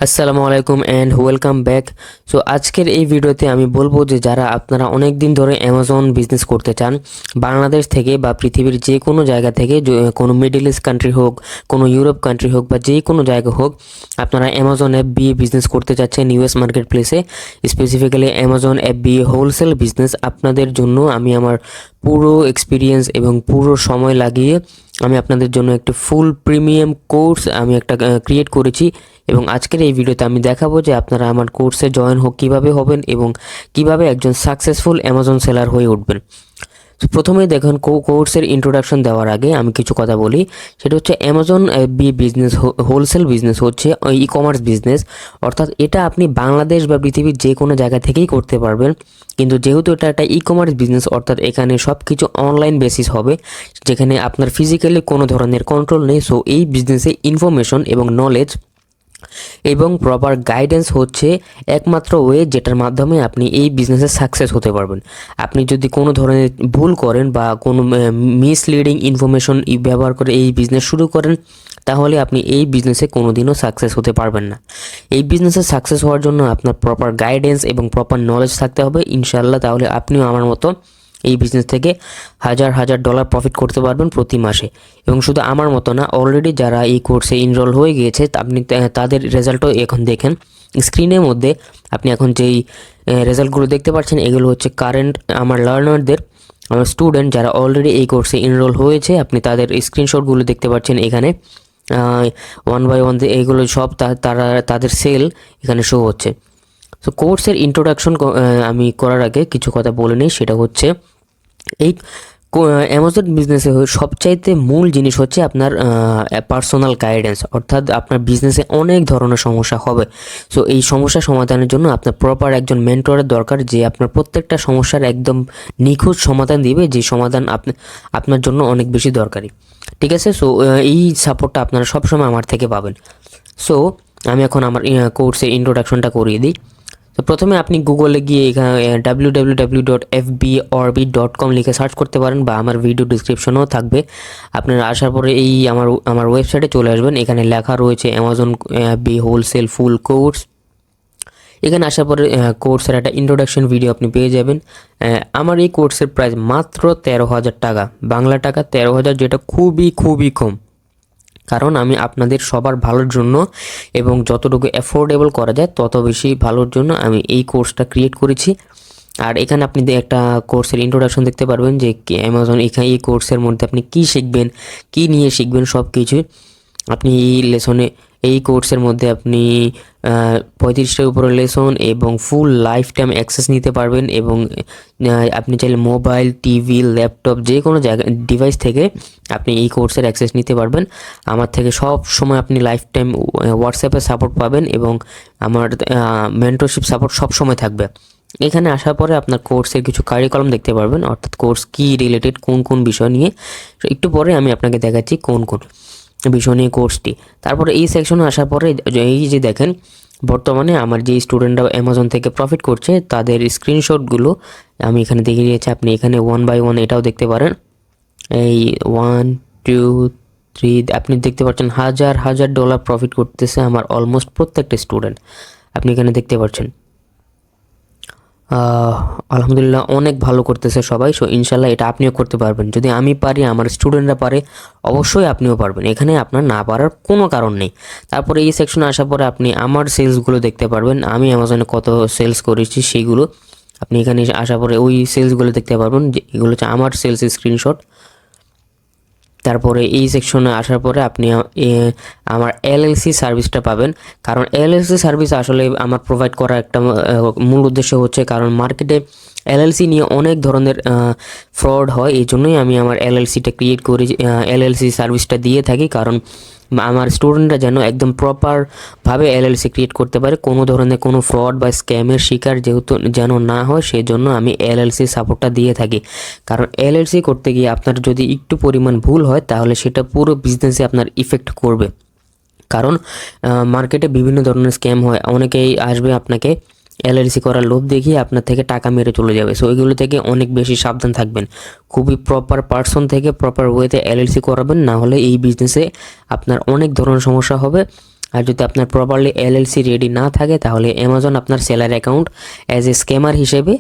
আসসালামু আলাইকুম and welcome back. So আজকের এই ভিডিওতে আমি বলবো যে যারা আপনারা অনেক দিন ধরে অ্যামাজন বিজনেস করতে চান, বাংলাদেশ থেকে বা পৃথিবীর যে কোনো জায়গা থেকে, কোনো মিডল ইস্ট কান্ট্রি হোক, কোনো ইউরোপ কান্ট্রি হোক বা যে কোনো জায়গা হোক, আপনারা অ্যামাজন অ্যাপ দিয়ে বিজনেস করতে চাচ্ছেন ইউএস মার্কেট প্লেসে, স্পেসিফিক্যালি অ্যামাজন অ্যাপ দিয়ে হোলসেল বিজনেস। আপনাদের জন্য আমি আমার পুরো এক্সপিরিয়েন্স এবং পুরো সময় লাগিয়ে আমি আপনাদের জন্য একটি ফুল প্রিমিয়াম কোর্স আমি একটা ক্রিয়েট করেছি এবং আজকের এই ভিডিওতে আমি দেখাবো যে আপনারা আমার কোর্সে জয়েন কীভাবে হবেন এবং কিভাবে একজন সাকসেসফুল অ্যামাজন সেলার হয়ে উঠবেন। তো প্রথমে দেখুন, কোর্সের ইন্ট্রোডাকশন দেওয়ার আগে আমি কিছু কথা বলি। সেটা হচ্ছে Amazon B business, wholesale business হচ্ছে ই কমার্স বিজনেস, অর্থাৎ এটা আপনি বাংলাদেশ বা পৃথিবীর যে কোনো জায়গা থেকেই করতে পারবেন। কিন্তু যেহেতু এটা একটা ই কমার্স বিজনেস, অর্থাৎ এখানে সব কিছু অনলাইন বেসিস হবে, যেখানে আপনার ফিজিক্যালি কোনো ধরনের কন্ট্রোল নেই। সো এই বিজনেসে ইনফরমেশন এবং নলেজ এবং প্রপার গাইডেন্স হচ্ছে একমাত্র ওয়ে যেটার মাধ্যমে আপনি এই বিজনেসে সাকসেস হতে পারবেন। আপনি যদি কোনো ধরনের ভুল করেন বা কোনো মিসলিডিং ইনফরমেশন ব্যবহার করে এই বিজনেস শুরু করেন, তাহলে আপনি এই বিজনেসে কোনোদিনও সাকসেস হতে পারবেন না। এই বিজনেসে সাকসেস হওয়ার জন্য আপনার প্রপার গাইডেন্স এবং প্রপার নলেজ থাকতে হবে ইনশাআল্লাহ। তাহলে আপনিও আমার মতো এই বিজনেস থেকে হাজার হাজার ডলার প্রফিট করতে পারবেন প্রতি মাসে। এবং শুধু আমার মতো না, অলরেডি যারা এই কোর্সে এনরোল হয়ে গিয়েছে আপনি তাদের রেজাল্টও এখন দেখেন স্ক্রিনের মধ্যে। আপনি এখন যেই রেজাল্টগুলো দেখতে পাচ্ছেন, এগুলো হচ্ছে কারেন্ট আমার লার্নারদের, আমার স্টুডেন্ট যারা অলরেডি এই কোর্সে এনরোল হয়েছে। আপনি তাদের স্ক্রিনশটগুলো দেখতে পাচ্ছেন এখানে, ওয়ান বাই ওয়ান এইগুলো সব তারা তাদের সেল এখানে শো হচ্ছে। তো কোর্সের ইন্ট্রোডাকশন আমি করার আগে কিছু কথা বলে নিই। সেটা হচ্ছে এই অ্যামাজন বিজনেসে সবচাইতে মূল জিনিস হচ্ছে আপনার পার্সোনাল গাইডেন্স, অর্থাৎ আপনার বিজনেসে অনেক ধরনের সমস্যা হবে। সো এই সমস্যা সমাধানের জন্য আপনার প্রপার একজন মেন্টরের দরকার, যে আপনার প্রত্যেকটা সমস্যার একদম নিখুঁত সমাধান দিবে, যে সমাধান আপনার জন্য অনেক বেশি দরকারি। ঠিক আছে, সো এই সাপোর্টটা আপনারা সবসময় আমার থেকে পাবেন। সো আমি এখন আমার কোর্সের ইন্ট্রোডাকশনটা করিয়ে দিই। তো প্রথমে আপনি গুগলে গিয়ে এখানে www.fborbit.com লিখে সার্চ করতে পারেন, বা আমার ভিডিও ডিসক্রিপশনেও থাকবে। আপনারা আসার পরে এই আমার ওয়েবসাইটে চলে আসবেন। এখানে লেখা রয়েছে Amazon B wholesale full course. এখানে আসার পরে কোর্সের একটা ইন্ট্রোডাকশন ভিডিও আপনি পেয়ে যাবেন। আমার এই কোর্সের প্রাইস মাত্র 13,000 টাকা, বাংলা টাকা 13,000, যেটা খুবই খুবই কম। কারণ আমি আপনাদের সবার ভালোর জন্য এবং যতটুকু অ্যাফোর্ডেবল করা যায় তত বেশি ভালোর জন্য আমি এই কোর্সটা ক্রিয়েট করেছি। আর এখানে আপনি একটা কোর্সের ইন্ট্রোডাকশন দেখতে পারবেন যে অ্যামাজন এখানে এই কোর্সের মধ্যে আপনি কী শিখবেন, কী নিয়ে শিখবেন, সব কিছুই আপনি এই কোর্সের মধ্যে আপনি 35টার উপরে লেসন এবং ফুল লাইফ টাইম অ্যাক্সেস নিতে পারবেন। এবং আপনি চাইলে মোবাইল, টিভি, ল্যাপটপ যে কোনো জায়গা ডিভাইস থেকে আপনি এই কোর্সের অ্যাক্সেস নিতে পারবেন। আমার থেকে সব সময় আপনি লাইফ টাইম হোয়াটসঅ্যাপে সাপোর্ট পাবেন এবং আমার মেন্টরশিপ সাপোর্ট সব সময় থাকবে। এখানে আসার পরে আপনার কোর্সের কিছু কারিকুলাম দেখতে পারবেন, অর্থাৎ কোর্স কি রিলেটেড, কোন কোন বিষয় নিয়ে। একটু পরে আমি আপনাকে দেখাচ্ছি কোন কোন বিষয় নিয়ে কোর্সটি। তারপরে এই সেকশনে আসার পরে এই যে দেখেন, বর্তমানে আমার যে স্টুডেন্টরা অ্যামাজন থেকে প্রফিট করছে তাদের স্ক্রিনশটগুলো আমি এখানে দেখিয়ে দিয়েছি। আপনি এখানে ওয়ান বাই ওয়ান এটাও দেখতে পারেন। এই 1 2 3 আপনি দেখতে পাচ্ছেন হাজার হাজার ডলার প্রফিট করতেছে আমার অলমোস্ট প্রত্যেকটা স্টুডেন্ট, আপনি এখানে দেখতে পাচ্ছেন। আলহামদুলিল্লাহ অনেক ভালো করতেছে সবাই। সো ইনশাল্লাহ এটা আপনিও করতে পারবেন। যদি আমি পারি, আমার স্টুডেন্টরা পারে, অবশ্যই আপনিও পারবেন। এখানে আপনার না পারার কোনো কারণ নেই। তারপরে এই সেকশনে আসার পরে আপনি আমার সেলসগুলো দেখতে পারবেন, আমি অ্যামাজনে কত সেলস করেছি সেইগুলো আপনি এখানে আসার পরে ওই সেলসগুলো দেখতে পারবেন, যে এগুলো হচ্ছে আমার সেলস স্ক্রিনশট। তারপরে এই সেকশনে আসার পরে আপনি আমার এলএলসি সার্ভিসটা পাবেন। কারণ এলএলসি সার্ভিস আসলে আমার প্রোভাইড করা একটা মূল উদ্দেশ্য হচ্ছে, কারণ মার্কেটে এলএলসি নিয়ে অনেক ধরনের ফ্রড হয়। এই জন্যই আমি আমার এলএলসিটা ক্রিয়েট করি, এলএলসি সার্ভিসটা দিয়ে থাকি, কারণ আমার স্টুডেন্টরা যেন একদম প্রপারভাবে এলএলসি ক্রিয়েট করতে পারে, কোনো ধরনের কোনো ফ্রড বা স্ক্যামের শিকার যেহেতু যেন না হয়, সেই জন্য আমি এলএলসি সাপোর্টটা দিয়ে থাকি। কারণ এলএলসি করতে গিয়ে আপনার যদি একটু পরিমাণ ভুল হয় তাহলে সেটা পুরো বিজনেসে আপনার ইফেক্ট করবে। কারণ মার্কেটে বিভিন্ন ধরনের স্ক্যাম হয়, অনেকেই আসবে আপনাকে এলএলসি করার লোভ দেখিয়ে আপনার থেকে টাকা মেরে চলে যাবে। সো এগুলো থেকে অনেক বেশি সাবধান থাকবেন। খুবই প্রপার পার্সন থেকে প্রপার ওয়েতে এলএলসি করাবেন, না হলে এই বিজনেসে আপনার অনেক ধরনের সমস্যা হবে আর যদি আপনার প্রপারলি এলএলসি রেডি না থাকে তাহলে অ্যামাজন আপনার seller account as a scammer হিসেবে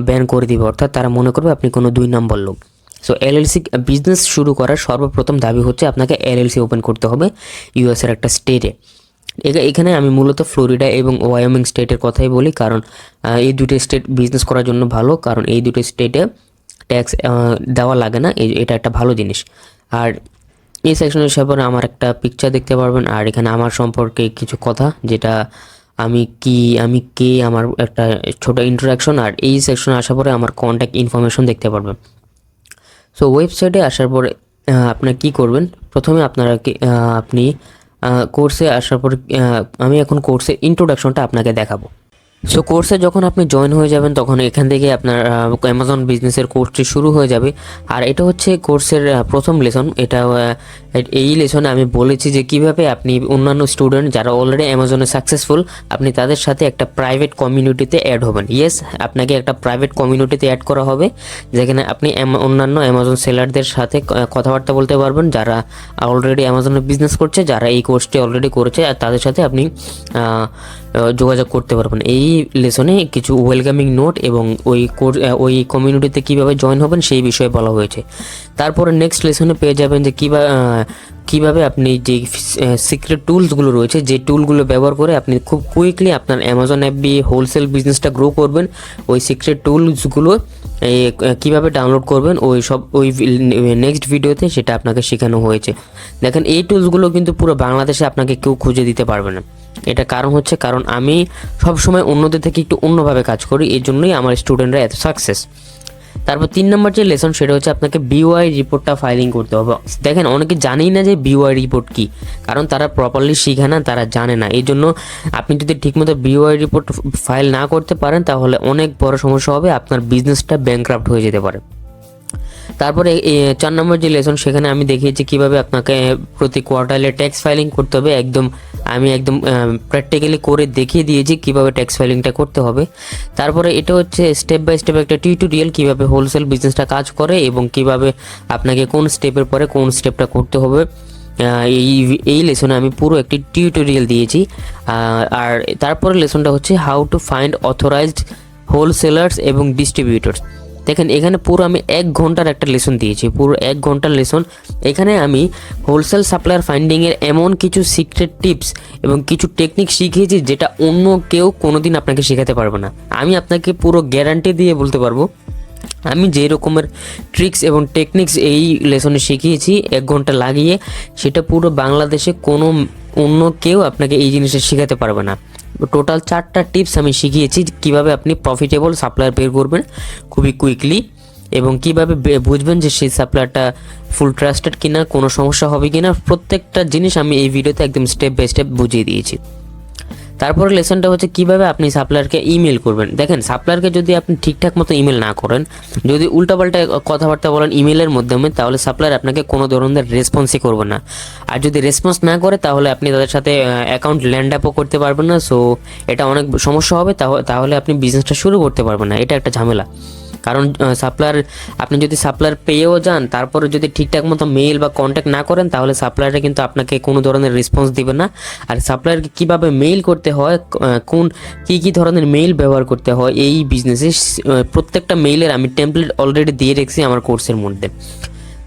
ব্যান করে দিবে, অর্থাৎ তারা মনে করবে আপনি কোনো 2 নম্বর লোক। সো এলএলসি বিজনেস শুরু করার সর্বপ্রথম দাবি হচ্ছে আপনাকে এলএলসি ওপেন করতে হবে ইউএসের একটা স্টেটে। এখানে আমি মূলত ফ্লোরিডা এবং ওয়াইওমিং স্টেটের কথাই বলি, কারণ এই দুটো স্টেট বিজনেস করার জন্য ভালো, কারণ এই দুটো স্টেটে ট্যাক্স দেওয়া লাগে না, এটা একটা ভালো জিনিস। আর এই সেকশনের সাপোরে আমার একটা পিকচার দেখতে পারবেন, আর এখানে আমার সম্পর্কে কিছু কথা, যেটা আমি কে আমার একটা ছোট ইন্ট্রোডাকশন। আর এই সেকশনে আসার পরে আমার কন্ট্যাক্ট ইনফরমেশন দেখতে পারবেন। সো ওয়েবসাইটে আসার পরে আপনারা কী করবেন, প্রথমে আপনি কোর্সে আসার পরে আমি এখন কোর্সের ইন্ট্রোডাকশনটা আপনাকে দেখাবো। সো কোর্সে যখন আপনি জয়েন হয়ে যাবেন তখন এখান থেকে আপনার অ্যামাজন বিজনেসের কোর্সটি শুরু হয়ে যাবে। আর এটা হচ্ছে কোর্সের প্রথম লেসন। এই লেসনে আমি বলেছি যে কিভাবে আপনি অন্যান্য স্টুডেন্ট যারা অলরেডি অ্যামাজনে সাকসেসফুল, আপনি তাদের সাথে একটা প্রাইভেট কমিউনিটিতে অ্যাড হবেন। ইয়েস, আপনাকে একটা প্রাইভেট কমিউনিটিতে অ্যাড করা হবে, যেখানে আপনি অন্যান্য অ্যামাজন সেলারদের সাথে কথাবার্তা বলতে পারবেন, যারা অলরেডি অ্যামাজনে বিজনেস করছে, যারা এই কোর্সটি অলরেডি করেছে, আর তাদের সাথে আপনি যোগাযোগ করতে পারবেন। এই লেসনে কিছু ওয়েলকামিং নোট এবং ওই কমিউনিটিতে কীভাবে জয়েন হবেন সেই বিষয়ে বলা হয়েছে। তারপরে নেক্সট লেসনে পেয়ে যাবেন যে কীভাবে আপনি যে সিক্রেট টুলসগুলো রয়েছে, যে টুলগুলো ব্যবহার করে আপনি খুব কুইকলি আপনার অ্যামাজন FBA হোলসেল বিজনেসটা গ্রো করবেন। ওই সিক্রেট টুলসগুলো কীভাবে ডাউনলোড করবেন ওই নেক্সট ভিডিওতে সেটা আপনাকে শেখানো হয়েছে। দেখেন, এই টুলসগুলো কিন্তু পুরো বাংলাদেশে আপনাকে কেউ খুঁজে দিতে পারবে না। এটা কারণ আমি সবসময় অন্যদের থেকে একটু অন্যভাবে কাজ করি, এই জন্যই আমার স্টুডেন্টরা এত সাকসেস। তারপর 3 নম্বর যে লেসন সেটা হচ্ছে আপনাকে BOI রিপোর্টটা ফাইলিং করতে হবে। দেখেন, অনেকে জানেই না যে BOI রিপোর্ট কী, কারণ তারা প্রপারলি শিখে না, তারা জানে না। এই জন্য আপনি যদি ঠিকমতো BOI রিপোর্ট ফাইল না করতে পারেন তাহলে অনেক বড় সমস্যা হবে, আপনার বিজনেসটা ব্যাংক্রাফট হয়ে যেতে পারে। তারপরে 4 নম্বর যে লেসন সেখানে আমি দেখিয়েছি কিভাবে আপনাকে প্রতি কোয়ার্টারে ট্যাক্স ফাইলিং করতে হবে। আমি একদম প্র্যাকটিক্যালি করে দেখিয়ে দিয়েছি কিভাবে ট্যাক্স ফাইলিংটা করতে হবে। তারপরে এটা হচ্ছে স্টেপ বাই স্টেপ একটা টিউটোরিয়াল কিভাবে হোলসেল বিজনেসটা কাজ করে এবং কিভাবে আপনাকে কোন স্টেপের পরে কোন স্টেপটা করতে হবে। এই লেসনে আমি পুরো একটি টিউটোরিয়াল দিয়েছি। আর তারপরে লেসনটা হচ্ছে হাউ টু ফাইন্ড অথরাইজড হোলসেলার্স এবং ডিস্ট্রিবিউটরস। দেখেন, এখানে পুরো আমি 1 ঘন্টার একটা লেসন দিয়েছি, পুরো 1 ঘন্টার লেসন। এখানে আমি হোলসেল সাপ্লায়ার ফাইন্ডিংয়ের এমন কিছু সিক্রেট টিপস এবং কিছু টেকনিক শিখিয়েছি যেটা অন্য কেউ কোনোদিন আপনাকে শেখাতে পারবে না। আমি আপনাকে পুরো গ্যারান্টি দিয়ে বলতে পারবো, আমি যে রকমের ট্রিক্স এবং টেকনিক্স এই লেসনে শিখিয়েছি 1 ঘন্টা লাগিয়ে, সেটা পুরো বাংলাদেশে কোনো অন্য কেউ আপনাকে এই জিনিসটা শেখাতে পারবে না। টোটাল 4টা টিপস আমি শিখিয়েছি কিভাবে আপনি প্রফিটেবল সাপ্লায়ার বের করবেন খুবই কুইকলি, এবং কিভাবে বুঝবেন যে সেই সাপ্লায়ারটা ফুল ট্রাস্টেড কিনা, কোনো সমস্যা হবে কিনা, প্রত্যেকটা জিনিস আমি এই ভিডিওতে একদম স্টেপ বাই স্টেপ বুঝিয়ে দিয়েছি। তারপরে লেসনটা হচ্ছে কিভাবে আপনি সাপ্লায়ারকে ইমেল করবেন। দেখেন, সাপ্লায়ারকে যদি আপনি ঠিকঠাক মতো ইমেল না করেন, যদি উল্টাপাল্টা কথাবার্তা বলেন ইমেলের মাধ্যমে, তাহলে সাপ্লায়ার আপনাকে কোনো ধরনের রেসপন্সই করবে না। আর যদি রেসপন্স না করে তাহলে আপনি তাদের সাথে অ্যাকাউন্ট ল্যান্ড আপও করতে পারবেন না। সো এটা অনেক সমস্যা হবে, তাহলে আপনি বিজনেসটা শুরু করতে পারবেন না। এটা একটা ঝামেলা, কারণ আপনি যদি সাপ্লায়ার পেয়েও যান, তারপরে যদি ঠিকঠাক মতো মেইল বা কন্ট্যাক্ট না করেন, তাহলে সাপ্লায়ারটা কিন্তু আপনাকে কোনো ধরনের রেসপন্স দিবে না। আর সাপ্লায়ারকে কীভাবে মেইল করতে হয়, কী ধরনের মেইল ব্যবহার করতে হয় এই বিজনেসে, প্রত্যেকটা মেইলের আমি টেমপ্লেট অলরেডি দিয়ে রেখেছি আমার কোর্সের মধ্যে।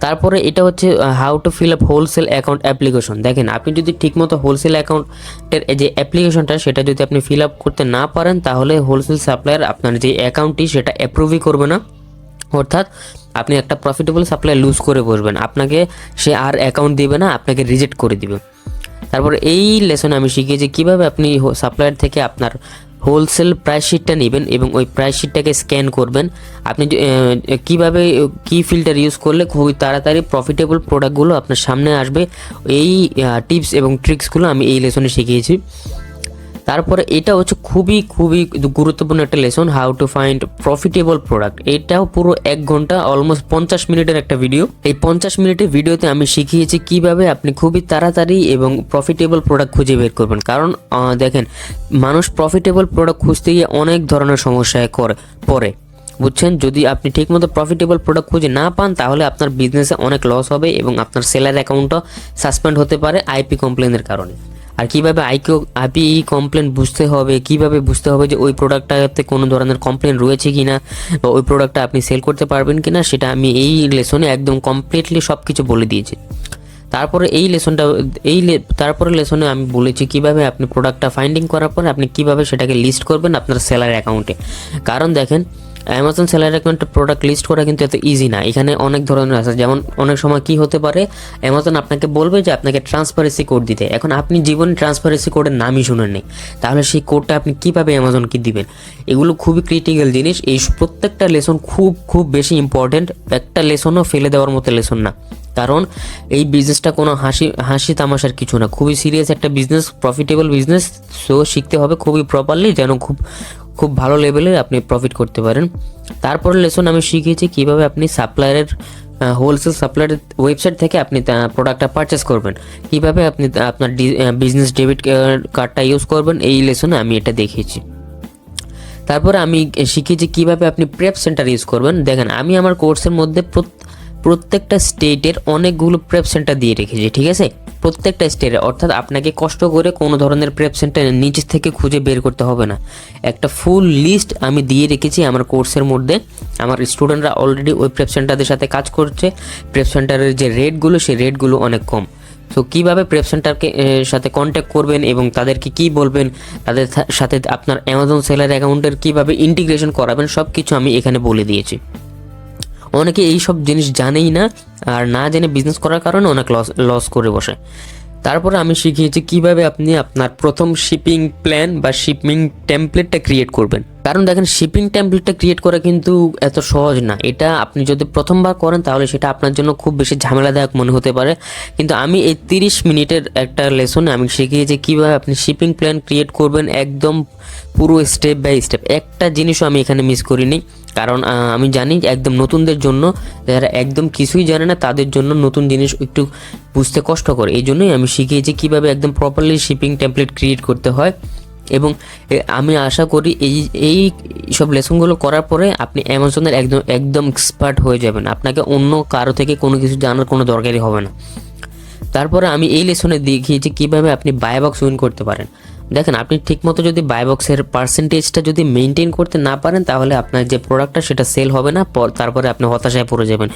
তারপরে এটা হচ্ছে how to fill up wholesale account application. দেখেন, আপনি যদি ঠিকমতো হোলসেল অ্যাকাউন্টের যে অ্যাপ্লিকেশনটা সেটা যদি আপনি ফিল আপ করতে না পারেন, তাহলে হোলসেল সাপ্লায়ার আপনার যে অ্যাকাউন্টটি সেটা অ্যাপ্রুভই করবে না। অর্থাৎ আপনি একটা প্রফিটেবল সাপ্লায়ার লুজ করে বসবেন, আপনাকে সে আর অ্যাকাউন্ট দিবে না, আপনাকে রিজেক্ট করে দিবে। তারপরে এই লেসনে আমি শিখিয়েছি কীভাবে আপনি সাপ্লায়ার থেকে আপনার হোলসেল প্রাইস শিটটা নেবেন এবং ওই প্রাইস শিটটাকে স্ক্যান করবেন। আপনি কীভাবে কী ফিল্টার ইউজ করলে খুবই তাড়াতাড়ি প্রফিটেবল প্রোডাক্টগুলো আপনার সামনে আসবে, এই টিপস এবং ট্রিক্সগুলো আমি এই লেসনে শিখিয়েছি। তারপরে এটা হচ্ছে খুবই গুরুত্বপূর্ণ একটা lesson, how to find profitable product. এটাও পুরো 1 ঘন্টা অলমোস্ট 50 মিনিটের একটা ভিডিও। এই 50 মিনিটের ভিডিওতে আমি শিখিয়েছি কিভাবে আপনি খুবই তাড়াতাড়ি এবং প্রফিটেবল প্রোডাক্ট খুঁজে বের করবেন। কারণ দেখেন, মানুষ প্রফিটেবল প্রোডাক্ট খুঁজতে গিয়ে অনেক ধরনের সমস্যায় পড়ে, বুঝছেন। যদি আপনি ঠিকমতো প্রফিটেবল প্রোডাক্ট খুঁজে না পান, তাহলে আপনার বিজনেসে অনেক লস হবে এবং আপনার সেলার অ্যাকাউন্টও সাসপেন্ড হতে পারে IP কমপ্লেনের কারণে। আর কিভাবে আইপিই কমপ্লেন বুঝতে হবে, কিভাবে বুঝতে হবে যে ওই প্রোডাক্টটাতে কোনো ধরনের কমপ্লেন রয়েছে কিনা বা ওই প্রোডাক্টটা আপনি সেল করতে পারবেন কিনা, সেটা আমি এই লেসনে একদম কমপ্লিটলি সব কিছু বলে দিয়েছি। তারপরে তারপরে লেসনে আমি বলেছি কিভাবে আপনি প্রোডাক্টটা ফাইন্ডিং করার পরে আপনি কিভাবে সেটাকে লিস্ট করবেন আপনার সেলার অ্যাকাউন্টে। কারণ দেখেন, অ্যামাজন সেলার অ্যাকাউন্টে প্রোডাক্ট লিস্ট করা কিন্তু এত ইজি না, এখানে অনেক ধরনের আছে। যেমন অনেক সময় কি হতে পারে, অ্যামাজন আপনাকে বলবে যে আপনাকে ট্রান্সপারেন্সি কোড দিতে। এখন আপনি জীবনে ট্রান্সপারেন্সি কোডের নামই শুনেন নেই, তাহলে সেই কোডটা আপনি কীভাবে অ্যামাজনকে দিবেন? এগুলো খুবই ক্রিটিক্যাল জিনিস। এই প্রত্যেকটা লেসন খুব বেশি ইম্পর্টেন্ট, একটা লেসনও ফেলে দেওয়ার মতো লেসন না। কারণ এই বিজনেসটা কোনো হাসি তামাশার কিছু না, খুবই সিরিয়াস একটা বিজনেস, প্রফিটেবল বিজনেস। সো শিখতে হবে খুবই প্রপারলি, যেন খুব ভালো লেভেলে আপনি প্রফিট করতে পারেন। তারপরে লেসন আমি শিখিয়েছি কিভাবে আপনি সাপ্লায়ারের হোলসেল সাপ্লায়ারের ওয়েবসাইট থেকে আপনি প্রোডাক্টটা পারচেস করবেন, কিভাবে আপনি আপনার বিজনেস ডেবিট কার্ডটা ইউজ করবেন, এই লেসনে আমি এটা দেখিয়েছি। তারপরে আমি শিখিয়েছি কিভাবে আপনি প্রেপ সেন্টার ইউজ করবেন। দেখেন, আমি আমার কোর্সের মধ্যে প্রত্যেকটা স্টেটের অনেকগুলো প্রেপ সেন্টার দিয়ে রেখেছি, ঠিক আছে? প্রত্যেকটা স্টেটে, অর্থাৎ আপনাকে কষ্ট করে কোনো ধরনের প্রেপ সেন্টার নিচ থেকে খুঁজে বের করতে হবে না। একটা ফুল লিস্ট আমি দিয়ে রেখেছি আমার কোর্সের মধ্যে। আমার স্টুডেন্টরা অলরেডি ওই প্রেপ সেন্টারদের সাথে কাজ করছে। প্রেপ সেন্টারের যে রেটগুলো, সেই রেটগুলো অনেক কম। তো কীভাবে প্রেপ সেন্টারকে সাথে কন্ট্যাক্ট করবেন এবং তাদেরকে কি বলবেন, তাদের সাথে আপনার অ্যামাজন সেলার অ্যাকাউন্টের কীভাবে ইন্টিগ্রেশন করাবেন, সব কিছু আমি এখানে বলে দিয়েছি। অনেকে এই সব জিনিস জানেই না, আর না জেনে বিজনেস করার কারণে অনেক লস করে বসে। তারপরে আমি শিখিয়েছি কিভাবে আপনি আপনার প্রথম শিপিং প্ল্যান বা শিপিং টেমপ্লেটটা ক্রিয়েট করবেন। কারণ দেখেন, শিপিং টেমপ্লেটটা ক্রিয়েট করা কিন্তু এত সহজ না। এটা আপনি যদি প্রথমবার করেন তাহলে সেটা আপনার জন্য খুব বেশি ঝামেলাদায়ক মনে হতে পারে, কিন্তু আমি এই 30 মিনিটের একটা লেসনে আমি শিখিয়েছি কীভাবে আপনি শিপিং প্ল্যান ক্রিয়েট করবেন, একদম পুরো স্টেপ বাই স্টেপ। একটা জিনিসও আমি এখানে মিস করিনি, কারণ আমি জানি একদম নতুনদের জন্য, যারা একদম কিছুই জানে না তাদের জন্য নতুন জিনিস একটু বুঝতে কষ্ট করে। এই জন্যই আমি শিখিয়েছি কীভাবে একদম প্রপারলি শিপিং টেমপ্লেট ক্রিয়েট করতে হয়। এবং আমি আশা করি এই সব লেসনগুলো করার পরে আপনি অ্যামাজনের একদম এক্সপার্ট হয়ে যাবেন, আপনাকে অন্য কারো থেকে কোনো কিছু জানার কোনো দরকারই হবে না। তারপরে আমি এই লেসনে দেখিয়েছি কীভাবে আপনি বাই বক্স উইন করতে পারেন। দেখেন, আপনি ঠিকমতো যদি বাই বক্সের পার্সেন্টেজটা যদি মেনটেন করতে না পারেন তাহলে আপনার যে প্রোডাক্টটা সেটা সেল হবে না, তারপরে আপনি হতাশায় পড়ে যাবেন।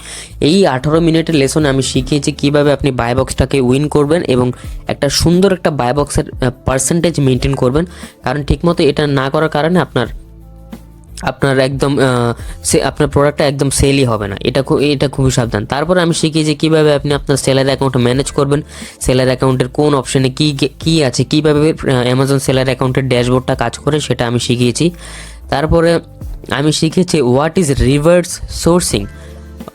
এই 18 মিনিটের লেসনে আমি শিখিয়েছি কিভাবে আপনি বাই বক্সটাকে উইন করবেন এবং একটা সুন্দর একটা বাই বক্সের পার্সেন্টেজ মেনটেন করবেন। কারণ ঠিকমতো এটা না করার কারণে আপনার একদম আপনার প্রোডাক্টটা একদম সেলই হবে না। এটা খুবই সাবধান। তারপরে আমি শিখিয়েছি কীভাবে আপনি আপনার সেলার অ্যাকাউন্ট ম্যানেজ করবেন, সেলার অ্যাকাউন্টের কোন অপশানে কী আছে, কীভাবে অ্যামাজন সেলার অ্যাকাউন্টের ড্যাশবোর্ডটা কাজ করে সেটা আমি শিখিয়েছি। তারপরে আমি শিখেছি হোয়াট ইজ রিভার্স সোর্সিং,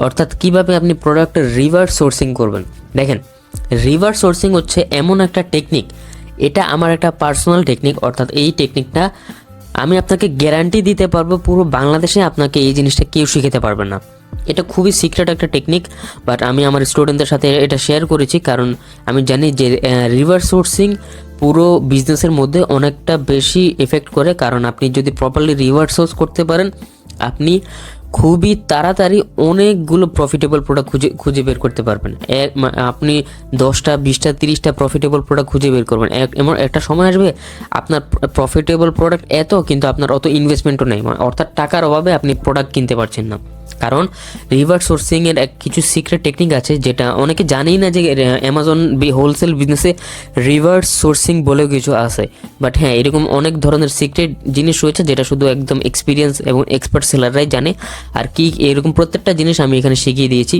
অর্থাৎ কীভাবে আপনি প্রোডাক্টের রিভার্স সোর্সিং করবেন। দেখেন, রিভার্স সোর্সিং হচ্ছে এমন একটা টেকনিক, এটা আমার একটা পার্সোনাল টেকনিক, অর্থাৎ এই টেকনিকটা আমি আপনাকে গ্যারান্টি দিতে পারবো পুরো বাংলাদেশে আপনাকে এই জিনিসটা কেউ শিখাতে পারবে না। এটা খুবই সিক্রেট একটা টেকনিক, বাট আমি আমার স্টুডেন্টদের সাথে এটা শেয়ার করেছি, কারণ আমি জানি যে রিভার্স সোর্সিং পুরো বিজনেসের মধ্যে অনেকটা বেশি এফেক্ট করে। কারণ আপনি যদি প্রপারলি রিভার্স সোর্স করতে পারেন, আপনি খুবই তাড়াতাড়ি অনেকগুলো প্রফিটেবল প্রোডাক্ট খুঁজে বের করতে পারবেন। আপনি 10টা 20টা 30টা প্রফিটেবল প্রোডাক্ট খুঁজে বের করবেন। এমন একটা সময় আসবে আপনার প্রফিটেবল প্রোডাক্ট কিন্তু আপনার অত ইনভেস্টমেন্টও নেই, অর্থাৎ টাকার অভাবে আপনি প্রোডাক্ট কিনতে পারছেন না। কারণ রিভার্স সোর্সিংয়ের কিছু সিক্রেট টেকনিক আছে যেটা অনেকে জানেই না, যে অ্যামাজন হোলসেল বিজনেসে রিভার্স সোর্সিং বলেও কিছু আছে। বাট হ্যাঁ, এরকম অনেক ধরনের সিক্রেট জিনিস রয়েছে যেটা শুধু একদম এক্সপিরিয়েন্স এবং এক্সপার্ট সেলাররাই জানে। আর কি এরকম প্রত্যেকটা জিনিস আমি এখানে শিখিয়ে দিয়েছি।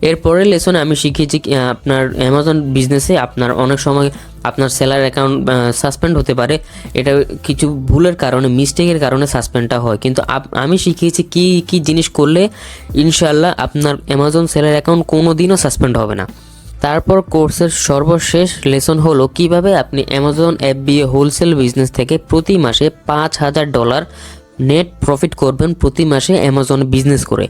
এরপরের লেসনে আমি শিখিয়েছি আপনার অ্যামাজন বিজনেসে আপনার অনেক সময় আপনার সেলার অ্যাকাউন্ট সাসপেন্ড হতে পারে। এটা কিছু ভুলের কারণে, মিস্টেকের কারণে সাসপেন্ডটা হয়, কিন্তু আমি শিখিয়েছি কি জিনিস করলে ইনশাআল্লাহ আপনার অ্যামাজন সেলার অ্যাকাউন্ট কোনো দিনও সাসপেন্ড হবে না। তারপর কোর্সের সর্বশেষ লেসন হলো কিভাবে আপনি অ্যামাজন FBA হোলসেল বিজনেস থেকে প্রতি মাসে $5,000 নেট প্রফিট করবেন প্রতি মাসে অ্যামাজন বিজনেস করে।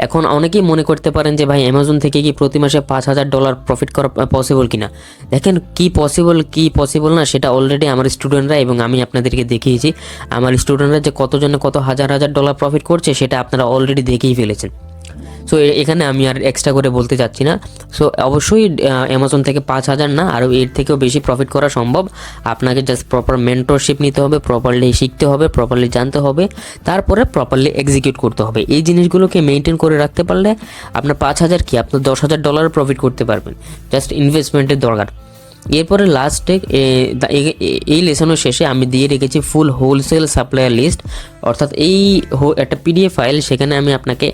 এখন অনেকেই মনে করতে পারেন যে ভাই, অ্যামাজন থেকে কি প্রতি মাসে $5,000 প্রফিট করা পসিবল কিনা। দেখেন, কি পসিবল না সেটা অলরেডি আমার স্টুডেন্টরা এবং আমি আপনাদেরকে দেখিয়েছি। আমার স্টুডেন্টরা যে কতজনে কত হাজার $1,000 প্রফিট করছে সেটা আপনারা অলরেডি দেখেই ফেলেছেন। সো এখানে আমি আর এক্সট্রা করে বলতে চাচ্ছি না। সো অবশ্যই অ্যামাজন থেকে 5,000 না, আরও এর থেকেও বেশি প্রফিট করা সম্ভব। আপনাকে জাস্ট প্রপার মেন্টরশিপ নিতে হবে, প্রপারলি শিখতে হবে, প্রপারলি জানতে হবে, তারপরে প্রপারলি এক্সিকিউট করতে হবে। এই জিনিসগুলোকে মেনটেন করে রাখতে পারলে আপনার 5,000 কি আপনার $10,000 প্রফিট করতে পারবেন। জাস্ট ইনভেস্টমেন্টের দরকার। এরপরে লাস্টে এই লেসনের শেষে আমি দিয়ে রেখেছি ফুল হোলসেল সাপ্লায়ার লিস্ট, অর্থাৎ এই একটা পিডিএফ ফাইল, সেখানে আমি আপনাকে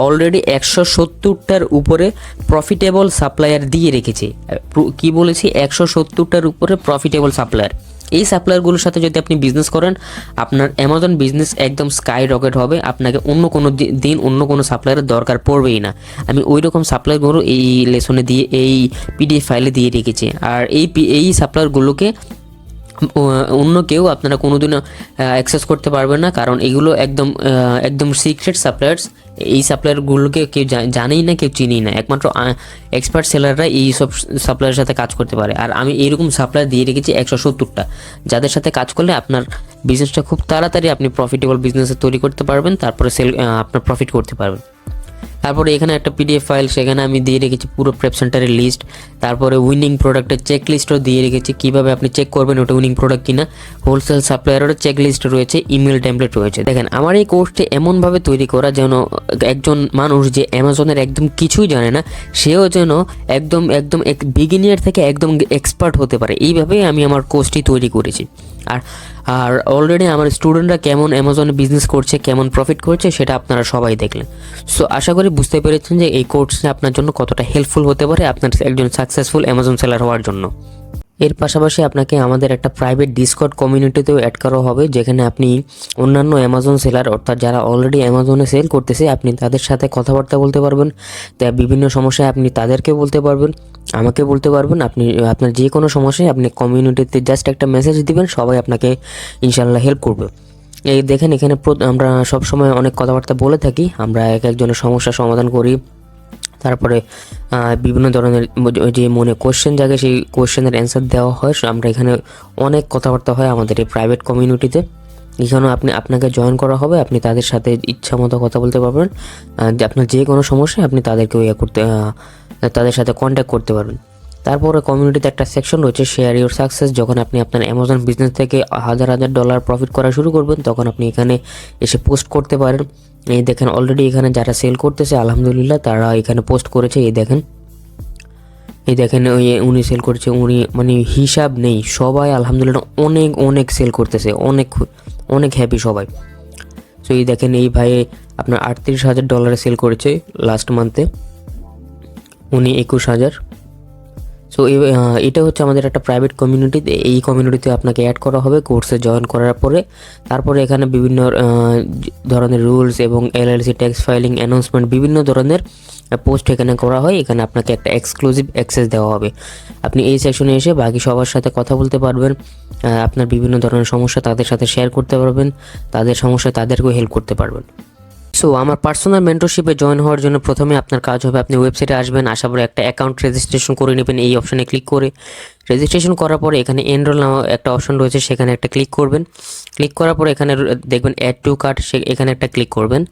অলরেডি 170টার উপরে প্রফিটেবল সাপ্লায়ার দিয়ে রেখেছি। কি বলেছি? 170টার উপরে প্রফিটেবল সাপ্লায়ার। এই সাপ্লায়ারগুলোর সাথে যদি আপনি বিজনেস করেন, আপনার অ্যামাজন বিজনেস একদম স্কাই রকেট হবে। আপনাকে অন্য কোনো দিন অন্য কোনো সাপ্লায়ারের দরকার পড়বেই না। আমি ওই রকম সাপ্লায়ারগুলো এই লেসনে দিয়ে, এই পিডিএফ ফাইলে দিয়ে রেখেছি। আর এই সাপ্লায়ারগুলোকে অন্য কেউ আপনারা কোনোদিনও অ্যাক্সেস করতে পারবেন না, কারণ এগুলো একদম সিক্রেট সাপ্লায়ার্স। এই সাপ্লায়ারগুলোকে কেউ জানেই না, কেউ চিনেই না। একমাত্র এক্সপার্ট সেলাররা এই সব সাপ্লায়ারের সাথে কাজ করতে পারে। আর আমি এইরকম সাপ্লায়ার দিয়ে রেখেছি 170টা, যাদের সাথে কাজ করলে আপনার বিজনেসটা খুব তাড়াতাড়ি আপনি প্রফিটেবল বিজনেসে তৈরি করতে পারবেন, তারপরে আপনার প্রফিট করতে পারবেন। তারপরে এখানে একটা পিডিএফ ফাইল, সেখানে আমি দিয়ে রেখেছি পুরো প্রেপ সেন্টারের লিস্ট। তারপরে উইনিং প্রোডাক্টের চেক লিস্টও দিয়ে রেখেছি, কীভাবে আপনি চেক করবেন ওটা উইনিং প্রোডাক্ট কিনা। হোলসেল সাপ্লায়ারেরও চেক লিস্ট রয়েছে, ইমেল টেমপ্লেট রয়েছে। দেখেন, আমার এই কোর্সটি এমনভাবে তৈরি করা যেন একজন মানুষ যে অ্যামাজনের একদম কিছুই জানে না, সেও যেন একদম বিগিনিয়ার থেকে একদম এক্সপার্ট হতে পারে। এইভাবেই আমি আমার কোর্সটি তৈরি করেছি। আর অলরেডি আমার স্টুডেন্টরা কেমন অ্যামাজনে বিজনেস করছে, কেমন প্রফিট করছে, সেটা আপনারা সবাই দেখলেন। সো আশা করি বুঝতে পেরেছেন যে এই কোর্সটা আপনার জন্য কতটা হেল্পফুল হতে পারে আপনার একজন সাকসেসফুল অ্যামাজন সেলার হওয়ার জন্য। এর পাশাপাশি আপনাকে আমাদের একটা প্রাইভেট ডিসকর্ড কমিউনিটিতেও অ্যাড করা হবে, যেখানে আপনি অন্যান্য অ্যামাজন সেলার, অর্থাৎ যারা অলরেডি অ্যামাজনে সেল করতেছে, আপনি তাদের সাথে কথাবার্তা বলতে পারবেন। তাই বিভিন্ন সমস্যায় আপনি তাদেরকে বলতে পারবেন, আমাকে বলতে পারবেন। আপনি আপনার যে কোনো সমস্যায় আপনি কমিউনিটিতে জাস্ট একটা মেসেজ দিবেন, সবাই আপনাকে ইনশাল্লাহ হেল্প করবে। এই দেখেন, এখানে আমরা সবসময় অনেক কথাবার্তা বলে থাকি, আমরা একজনের সমস্যার সমাধান করি। তারপরে বিভিন্ন ধরনের যে মনে কোশ্চেন জাগে, সেই কোশ্চেনের অ্যান্সার দেওয়া হয়। আমরা এখানে অনেক কথাবার্তা হয় আমাদের এই প্রাইভেট কমিউনিটিতে। এখানেও আপনাকে জয়েন করা হবে, আপনি তাদের সাথে ইচ্ছা মতো কথা বলতে পারবেন। যে আপনার যে কোনো সমস্যায় আপনি তাদেরকে তাদের সাথে কন্ট্যাক্ট করতে পারবেন। তারপরে কমিউনিটিতে একটা সেকশন রয়েছে শেয়ার ইউর সাকসেস। যখন আপনি আপনার অ্যামাজন বিজনেস থেকে $1,000 প্রফিট করা শুরু করবেন, তখন আপনি এখানে এসে পোস্ট করতে পারেন। এই দেখেন, অলরেডি এখানে যারা সেল করতেছে আলহামদুলিল্লাহ তারা এখানে পোস্ট করেছে। এই দেখেন উনি সেল করছে, উনি মানে হিসাব নেই, সবাই আলহামদুলিল্লাহ অনেক সেল করতেছে, অনেক হ্যাপি সবাই। সো এই দেখেন, এই ভাই আপনার $38,000 সেল করেছে লাস্ট মান্থে, উনি 21,000। সো এটা হচ্ছে আমাদের একটা প্রাইভেট কমিউনিটি। এই কমিউনিটিতে আপনাকে অ্যাড করা হবে কোর্সে জয়েন করার পরে। তারপরে এখানে বিভিন্ন ধরনের রুলস এবং LLC ট্যাক্স ফাইলিং অ্যানাউন্সমেন্ট, বিভিন্ন ধরনের পোস্ট এখানে করা হয়। এখানে আপনাকে একটা এক্সক্লুসিভ অ্যাক্সেস দেওয়া হবে। আপনি এই সেকশনে এসে বাকি সবার সাথে কথা বলতে পারবেন, আপনার বিভিন্ন ধরনের সমস্যা তাদের সাথে শেয়ার করতে পারবেন, তাদের সমস্যায় তাদেরকেও হেল্প করতে পারবেন। সো আমার পার্সোনাল মেন্টরশিপে জয়েন হওয়ার জন্য প্রথমে আপনার কাজ হবে, আপনি ওয়েবসাইটে আসবেন, আসার পরে একটা অ্যাকাউন্ট রেজিস্ট্রেশন করে নেবেন। এই অপশানে ক্লিক করে রেজিস্ট্রেশন করার পরে এখানে এনরোল নাও একটা অপশন রয়েছে, সেখানে একটা ক্লিক করবেন। ক্লিক করার পরে এখানে দেখবেন অ্যাড টু কার্ট, এখানে একটা ক্লিক করবেন।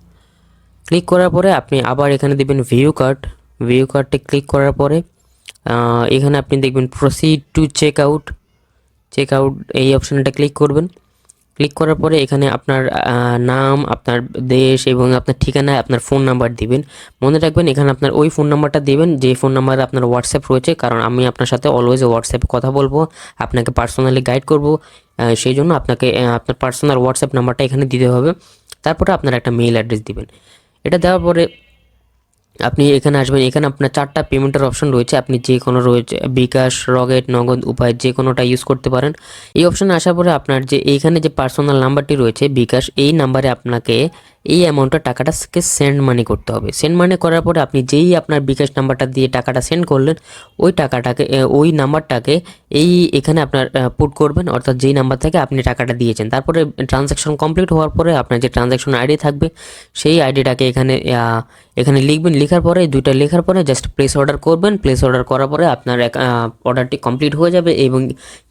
ক্লিক করার পরে আপনি আবার এখানে দেবেন ভিউ কার্টে ক্লিক করার পরে এখানে আপনি দেখবেন প্রসিড টু চেক আউট, এই অপশানটা ক্লিক করবেন। ক্লিক করার পরে এখানে আপনার নাম, আপনার দেশ এবং আপনার ঠিকানায় আপনার ফোন নাম্বার দিবেন। মনে রাখবেন এখানে আপনার ওই ফোন নাম্বারটা দিবেন যে ফোন নাম্বারে আপনার হোয়াটসঅ্যাপ রয়েছে, কারণ আমি আপনার সাথে অলওয়েজ হোয়াটসঅ্যাপে কথা বলবো, আপনাকে পার্সোনালি গাইড করব। সেই জন্য আপনাকে আপনার পার্সোনাল হোয়াটসঅ্যাপ নাম্বারটা এখানে দিতে হবে। তারপরে আপনার একটা মেইল অ্যাড্রেস দিবেন। এটা দেওয়ার পরে আপনি এখানে আসবেন। এখানে আপনার 4টা পেমেন্টের অপশন রয়েছে, আপনি যে কোনো রয়েছে বিকাশ, রকেট, নগদ উপায় যে কোনোটা ইউজ করতে পারেন। এই অপশানে আসার পরে আপনার যে এইখানে যে পার্সোনাল নাম্বারটি রয়েছে বিকাশ, এই নাম্বারে আপনাকে এই অ্যামাউন্টটা টাকাটাকে সেন্ড মানি করতে হবে। সেন্ড মানি করার পরে আপনি যেই আপনার বিকাশ নাম্বারটা দিয়ে টাকাটা সেন্ড করলেন, ওই নাম্বারটাকে এখানে আপনার পুট করবেন, অর্থাৎ যেই নাম্বার থেকে আপনি টাকাটা দিয়েছেন। তারপরে ট্রানজ্যাকশন কমপ্লিট হওয়ার পরে আপনার যে ট্রানজ্যাকশন আইডি থাকবে, সেই আইডিটাকে এখানে লিখবেন। লেখার পরে দুইটা লেখার পরে জাস্ট প্লেস অর্ডার করবেন। প্লেস অর্ডার করার পরে আপনার অর্ডারটি কমপ্লিট হয়ে যাবে এবং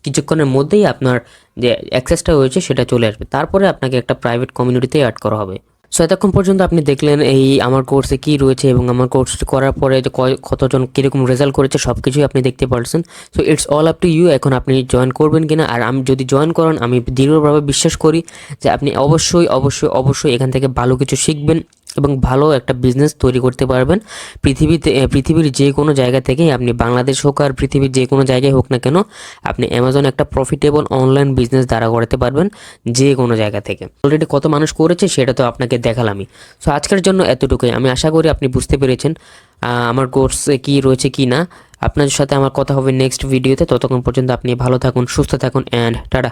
কিছুক্ষণের মধ্যেই আপনার যে অ্যাক্সেসটা হয়েছে সেটা চলে আসবে। তারপরে আপনাকে একটা প্রাইভেট কমিউনিটিতে অ্যাড করা হবে। সো এতক্ষণ পর্যন্ত আপনি দেখলেন এই আমার কোর্সে কী রয়েছে এবং আমার কোর্স করার পরে যে কতজন কীরকম রেজাল্ট করেছে সব কিছুই আপনি দেখতে পারছেন। So it's all up to you, এখন আপনি জয়েন করবেন কিনা। আর আমি যদি জয়েন করেন, আমি দৃঢ়ভাবে বিশ্বাস করি যে আপনি অবশ্যই অবশ্যই অবশ্যই এখান থেকে ভালো কিছু শিখবেন এবং ভালো একটা বিজনেস তৈরি করতে পারবেন। পৃথিবীর যে কোনো জায়গা থেকেই, আপনি বাংলাদেশ হোক আর পৃথিবীর যে কোনো জায়গায় হোক না কেন, আপনি অ্যামাজন একটা প্রফিটেবল অনলাইন বিজনেস দাঁড়া করাতে পারবেন যে কোনো জায়গা থেকে। অলরেডি কত মানুষ করেছে সেটা তো আপনাকে দেখালামই। সো আজকের জন্য এতটুকুই। আমি আশা করি আপনি বুঝতে পেরেছেন আমার কোর্সে কী রয়েছে কি না। আপনাদের সাথে আমার কথা হবে নেক্সট ভিডিওতে। ততক্ষণ পর্যন্ত আপনি ভালো থাকুন, সুস্থ থাকুন, অ্যান্ড টাটা।